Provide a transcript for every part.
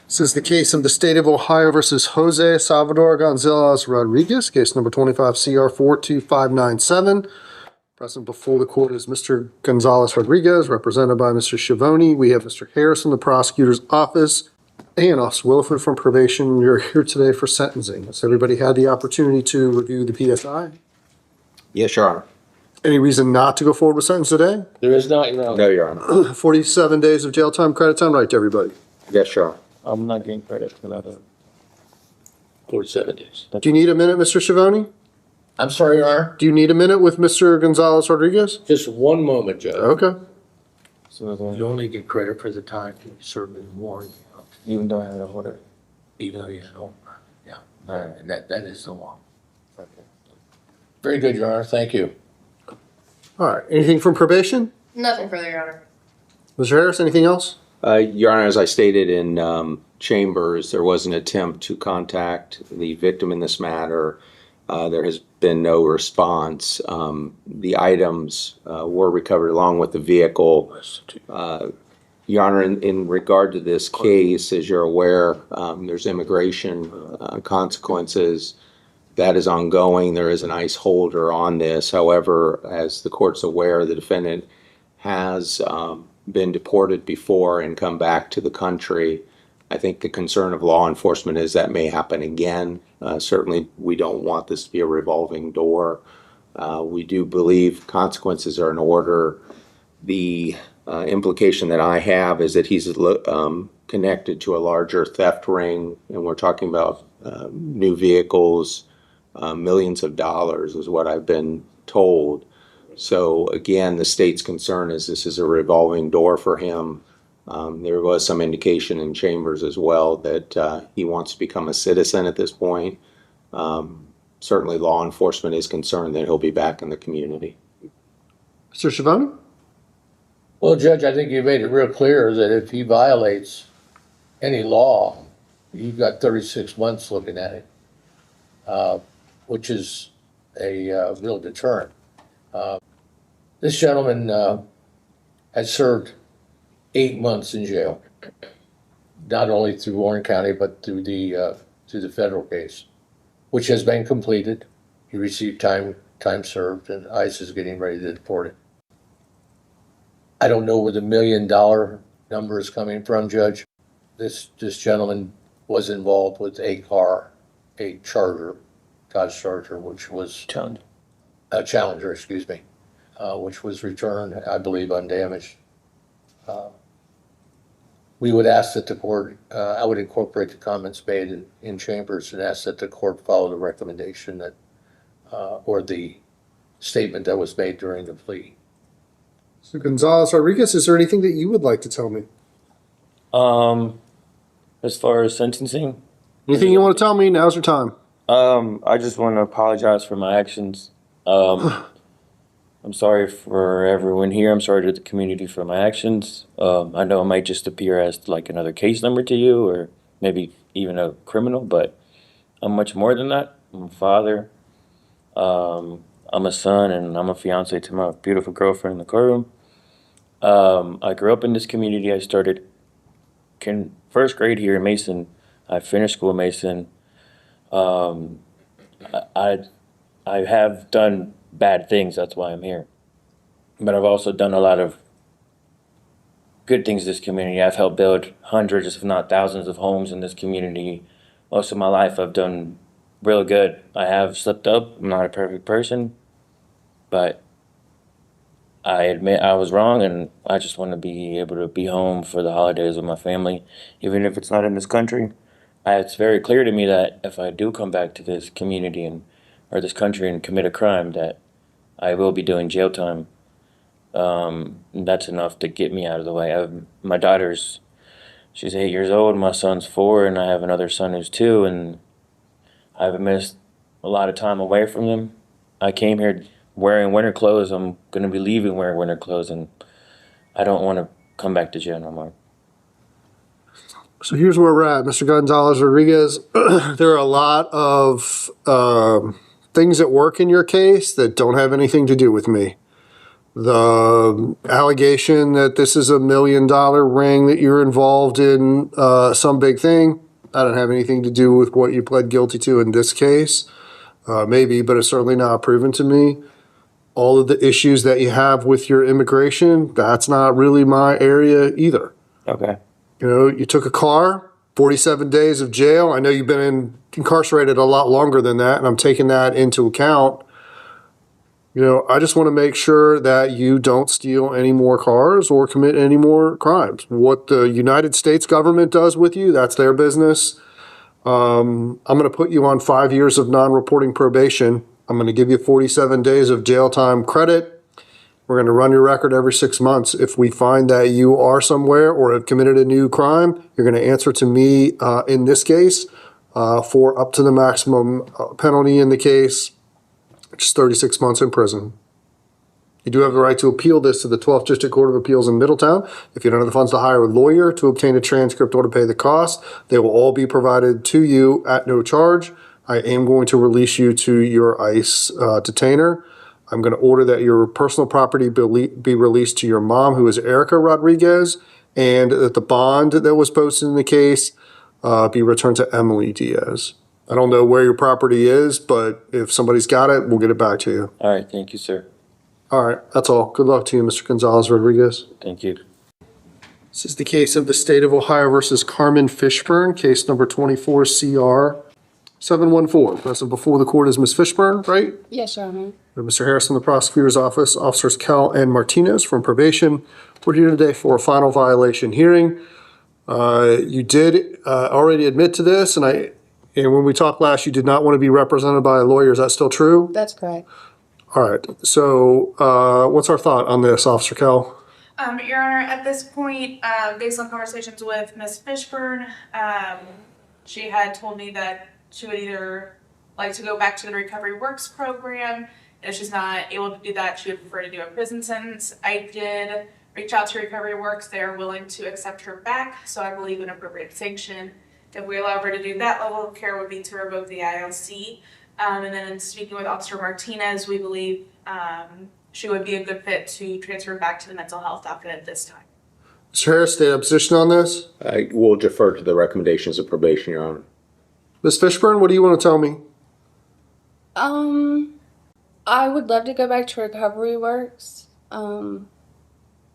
This is the case of the State of Ohio versus Jose Salvador Gonzalez Rodriguez, case number 25 CR 42597. Present before the court is Mr. Gonzalez Rodriguez, represented by Mr. Schiavone. We have Mr. Harris from the prosecutor's office and Officer Williford from probation. You're here today for sentencing. Has everybody had the opportunity to review the PSI? Yes, Your Honor. Any reason not to go forward with sentence today? There is not, Your Honor. No, Your Honor. 47 days of jail time, credit time, right to everybody. Yes, Your Honor. I'm not getting credit for that. 47 days. Do you need a minute, Mr. Schiavone? I'm sorry, Your Honor. Do you need a minute with Mr. Gonzalez Rodriguez? Just one moment, Judge. Okay. So You only get credit for the time you serve in warrant, even though I had a order. even though you had over. Yeah, and that is the law. Very good, Your Honor. Thank you. All right. Anything from probation? Nothing further, Your Honor. Mr. Harris, anything else? Your Honor, as I stated in chambers, there was an attempt to contact the victim in this matter. There has been no response. The items were recovered along with the vehicle. Your Honor, in regard to this case, as you're aware, there's immigration consequences. That is ongoing. There is an ICE holder on this. However, as the court's aware, the defendant has been deported before and come back to the country. I think the concern of law enforcement is that may happen again. Certainly, we don't want this to be a revolving door. We do believe consequences are in order. The implication that I have is that he's connected to a larger theft ring, and we're talking about new vehicles, millions of dollars is what I've been told. So again, the state's concern is this is a revolving door for him. There was some indication in chambers as well that he wants to become a citizen at this point. Certainly law enforcement is concerned that he'll be back in the community. Mr. Schiavone? Well, Judge, I think you made it real clear that if he violates any law, you've got 36 months looking at it, which is a real deterrent. This gentleman has served 8 months in jail, not only through Warren County, but through the federal case, which has been completed. He received time served, and ICE is getting ready to deport him. I don't know where the $1 million number is coming from, Judge. This gentleman was involved with a car, a Charger, Dodge Charger, which was a Challenger, excuse me, which was returned, I believe, undamaged. We would ask that the court, I would incorporate the comments made in chambers and ask that the court follow the recommendation that, or the statement that was made during the plea. So Gonzalez Rodriguez, is there anything that you would like to tell me? As far as sentencing, Anything you want to tell me? Now's your time. I just want to apologize for my actions. I'm sorry for everyone here. I'm sorry to the community for my actions. I know it might just appear as like another case number to you, or maybe even a criminal, but I'm much more than that. I'm a father. I'm a son, and I'm a fiance to my beautiful girlfriend in the courtroom. I grew up in this community. I started first grade here in Mason. I finished school in Mason. I have done bad things. That's why I'm here. But I've also done a lot of good things in this community. I've helped build hundreds, if not thousands, of homes in this community. Most of my life I've done real good. I have slipped up. I'm not a perfect person, but I admit I was wrong, and I just want to be able to be home for the holidays with my family, even if it's not in this country. It's very clear to me that if I do come back to this community or this country and commit a crime, that I will be doing jail time. That's enough to get me out of the way. My she's 8 years old, my son's 4, and I have another son who's 2, and I've missed a lot of time away from them. I came here wearing winter clothes. I'm going to be leaving wearing winter clothes, and I don't want to come back to jail no more. So here's where we're at, Mr. Gonzalez Rodriguez. There are a lot of things at work in your case that don't have anything to do with me. the allegation that this is $1 million ring, that you're involved in some big thing. I don't have anything to do with what you pled guilty to in this case. Maybe, but it's certainly not proven to me. All of the issues that you have with your immigration, that's not really my area either. Okay. You know, you took a car, 47 days of jail. I know you've been incarcerated a lot longer than that, and I'm taking that into account. You know, I just want to make sure that you don't steal any more cars or commit any more crimes. What the United States government does with you, that's their business. I'm going to put you on 5 years of non-reporting probation. I'm going to give you 47 days of jail time credit. We're going to run your record every 6 months. If we find that you are somewhere or have committed a new crime, you're going to answer to me in this case for up to the maximum penalty in the case, which is 36 months in prison. You do have the right to appeal this to the 12th District Court of Appeals in Middletown. If you don't have the funds to hire a lawyer to obtain a transcript or to pay the cost, they will all be provided to you at no charge. I am going to release you to your ICE detainer. I'm going to order that your personal property be released to your mom, who is Erica Rodriguez, and that the bond that was posted in the case be returned to Emily Diaz. I don't know where your property is, but if somebody's got it, we'll get it back to you. All right. Thank you, sir. All right, that's all. Good luck to you, Mr. Gonzalez Rodriguez. Thank you. This is the case of the State of Ohio versus Carmen Fishburne, case number 24 CR 714. Present before the court is Ms. Fishburne, right? Yes, Your Honor. And Mr. Harris from the prosecutor's office, Officers Cal and Martinez from probation. We're here today for a final violation hearing. You did already admit to this, and when we talked last, you did not want to be represented by a lawyer. Is that still true? That's correct. All right. So what's our thought on this, Officer Cal? Your Honor, at this point, based on conversations with Ms. Fishburne, she had told me that she would either like to go back to the Recovery Works program. If she's not able to do that, she would prefer to do a prison sentence. I did reach out to Recovery Works. They're willing to accept her back, so I believe an appropriate sanction, if we allow her to do that level of care, would be to revoke the ILC. And then in speaking with Officer Martinez, we believe she would be a good fit to transfer back to the mental health docket at this time. Mr. Harris, state a position on this? I will defer to the recommendations of probation, Your Honor. Ms. Fishburne, what do you want to tell me? I would love to go back to Recovery Works.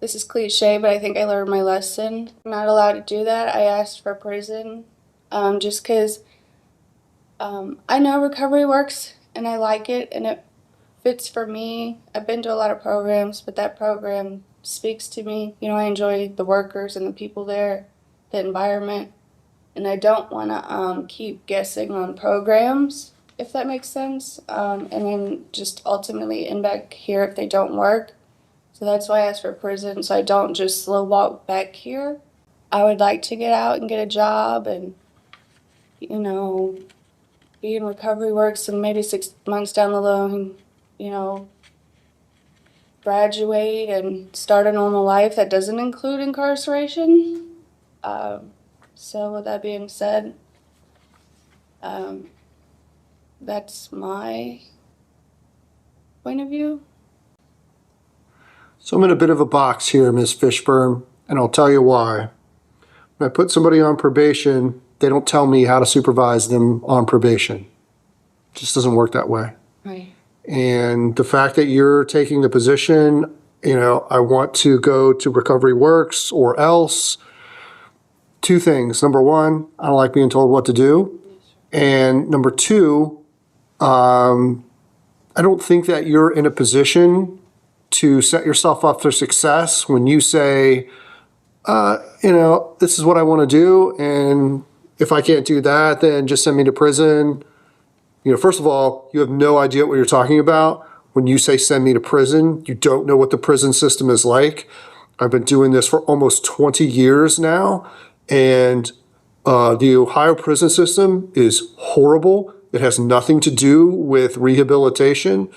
This is cliche, but I think I learned my lesson. I'm not allowed to do that. I asked for prison just because I know Recovery Works and I like it and it fits for me. I've been to a lot of programs, but that program speaks to me. You know, I enjoy the workers and the people there, the environment, and I don't want to keep guessing on programs, if that makes sense, and then just ultimately end back here if they don't work. So that's why I asked for prison, so I don't just slow walk back here. I would like to get out and get a job and, you know, be in Recovery Works and maybe 6 months down the line, you know, graduate and start a normal life that doesn't include incarceration. So with that being said, that's my point of view. So I'm in a bit of a box here, Ms. Fishburne, and I'll tell you why. When I put somebody on probation, they don't tell me how to supervise them on probation. It just doesn't work that way. Right. And the fact that you're taking the position, you know, I want to go to Recovery Works or else, two things. Number one, I don't like being told what to do. And number two, I don't think that you're in a position to set yourself up for success when you say, you know, this is what I want to do, and if I can't do that, then just send me to prison. You know, first of all, you have no idea what you're talking about. When you say send me to prison, you don't know what the prison system is like. I've been doing this for almost 20 years now, and the Ohio prison system is horrible. It has nothing to do with rehabilitation.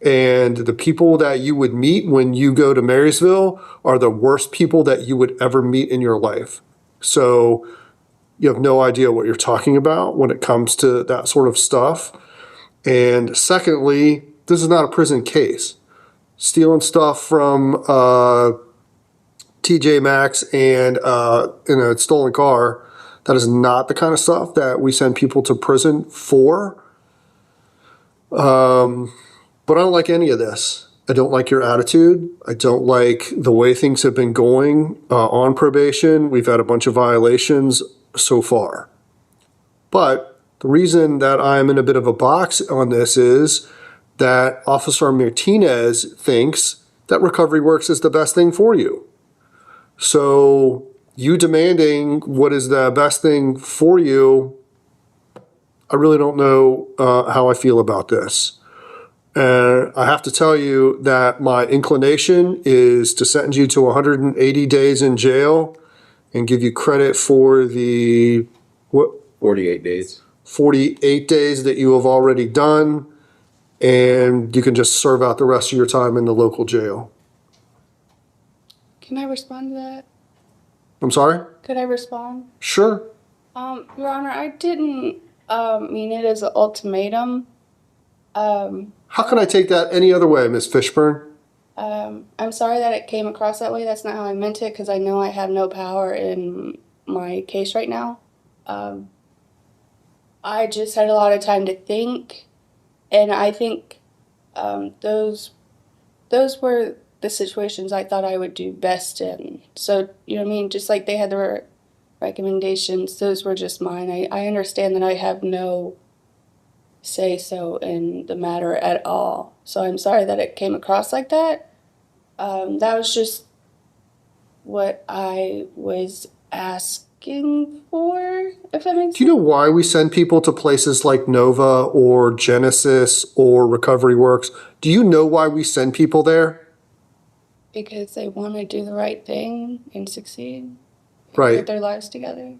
And the people that you would meet when you go to Marysville are the worst people that you would ever meet in your life. So you have no idea what you're talking about when it comes to that sort of stuff. And secondly, this is not a prison case. stealing stuff from TJ Maxx and in a stolen car, that is not the kind of stuff that we send people to prison for. But I don't like any of this. I don't like your attitude. I don't like the way things have been going on probation. We've had a bunch of violations so far. But the reason that I'm in a bit of a box on this is that Officer Martinez thinks that Recovery Works is the best thing for you. So you demanding what is the best thing for you, I really don't know how I feel about this. And I have to tell you that my inclination is to sentence you to 180 days in jail and give you credit for the 48 days. 48 days that you have already done, and you can just serve out the rest of your time in the local jail. Can I respond to that? I'm sorry? Could I respond? Sure. Your Honor, I didn't mean it as an ultimatum. How can I take that any other way, Ms. Fishburne? I'm sorry that it came across that way. That's not how I meant it, because I know I have no power in my case right now. I just had a lot of time to think, and I think those were the situations I thought I would do best in. So, you know what I mean? Just like they had their recommendations, those were just mine. I understand that I have no say-so in the matter at all. So I'm sorry that it came across like that. That was just what I was asking for, if that makes sense. Do you know why we send people to places like Nova or Genesis or Recovery Works? Do you know why we send people there? Because they want to do the right thing and succeed. Right. Get their lives together.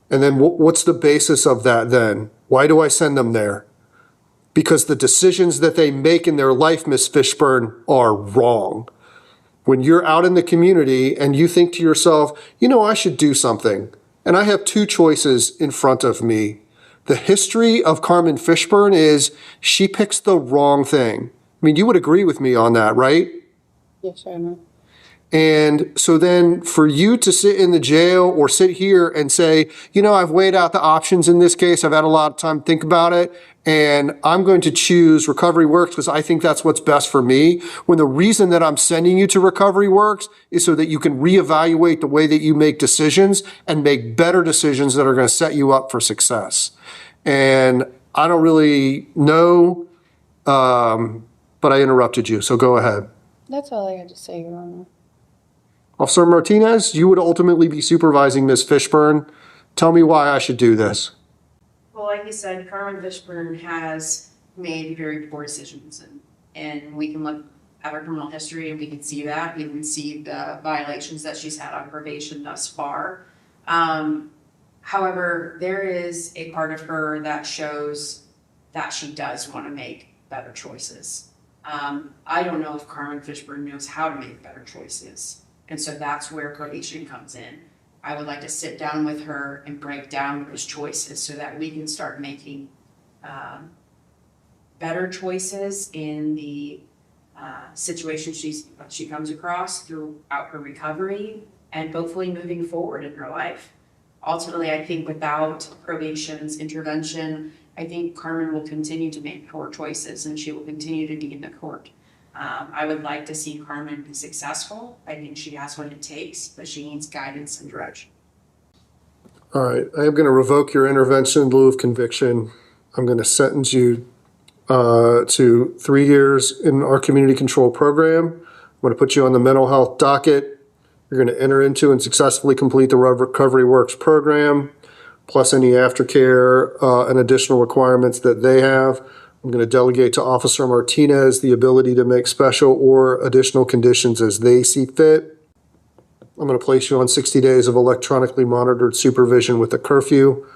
And then what's the basis of that then? Why do I send them there? Because the decisions that they make in their life, Ms. Fishburne, are wrong. When you're out in the community and you think to yourself, you know, I should do something, and I have two choices in front of me. The history of Carmen Fishburne is she picks the wrong thing. I mean, you would agree with me on that, right? Yes, Your Honor. And so then for you to sit in the jail or sit here and say, you know, I've weighed out the options in this case. I've had a lot of time to think about it, and I'm going to choose Recovery Works because I think that's what's best for me. When the reason that I'm sending you to Recovery Works is so that you can reevaluate the way that you make decisions and make better decisions that are going to set you up for success. And I don't really know, but I interrupted you, so go ahead. That's all I had to say, Your Honor. Officer Martinez, you would ultimately be supervising Ms. Fishburne. Tell me why I should do this. Well, like you said, Carmen Fishburne has made very poor decisions, and we can look at her criminal history and we can see that. We can see the violations that she's had on probation thus far. However, there is a part of her that shows that she does want to make better choices. I don't know if Carmen Fishburne knows how to make better choices. And so that's where probation comes in. I would like to sit down with her and break down those choices so that we can start making better choices in the situation she comes across throughout her recovery and hopefully moving forward in her life. Ultimately, I think without probation's intervention, I think Carmen will continue to make poor choices and she will continue to be in the court. I would like to see Carmen be successful. I think she has what it takes, but she needs guidance and direction. All right, I am going to revoke your intervention in lieu of conviction. I'm going to sentence you to 3 years in our community control program. I'm going to put you on the mental health docket. You're going to enter into and successfully complete the Recovery Works program, plus any aftercare and additional requirements that they have. I'm going to delegate to Officer Martinez the ability to make special or additional conditions as they see fit. I'm going to place you on 60 days of electronically monitored supervision with a curfew.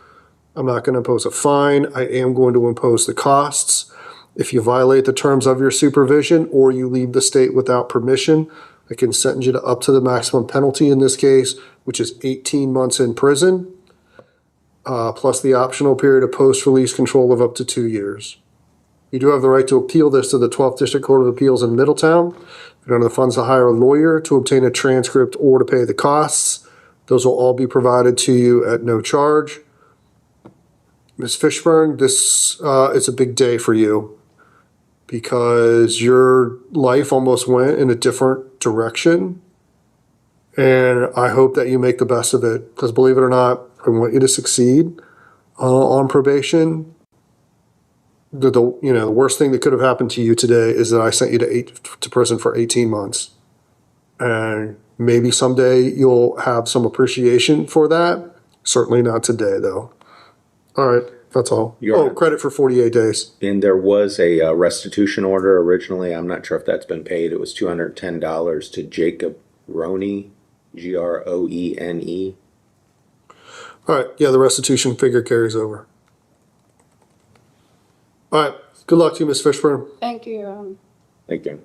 I'm not going to impose a fine. I am going to impose the costs. If you violate the terms of your supervision or you leave the state without permission, I can sentence you to up to the maximum penalty in this case, which is 18 months in prison, plus the optional period of post-release control of up to 2 years. You do have the right to appeal this to the 12th District Court of Appeals in Middletown. If you don't have the funds to hire a lawyer, to obtain a transcript, or to pay the costs, those will all be provided to you at no charge. Ms. Fishburne, this is a big day for you because your life almost went in a different direction. And I hope that you make the best of it because, believe it or not, I want you to succeed on probation. The worst thing that could have happened to you today is that I sent you to prison for 18 months. And maybe someday you'll have some appreciation for that. Certainly not today, though. All right, that's all. Credit for 48 days. And there was a restitution order originally. I'm not sure if that's been paid. It was $210 to Jacob Roney, Groene. All right, yeah, the restitution figure carries over. All right, good luck to you, Ms. Fishburne. Thank you. Thank you.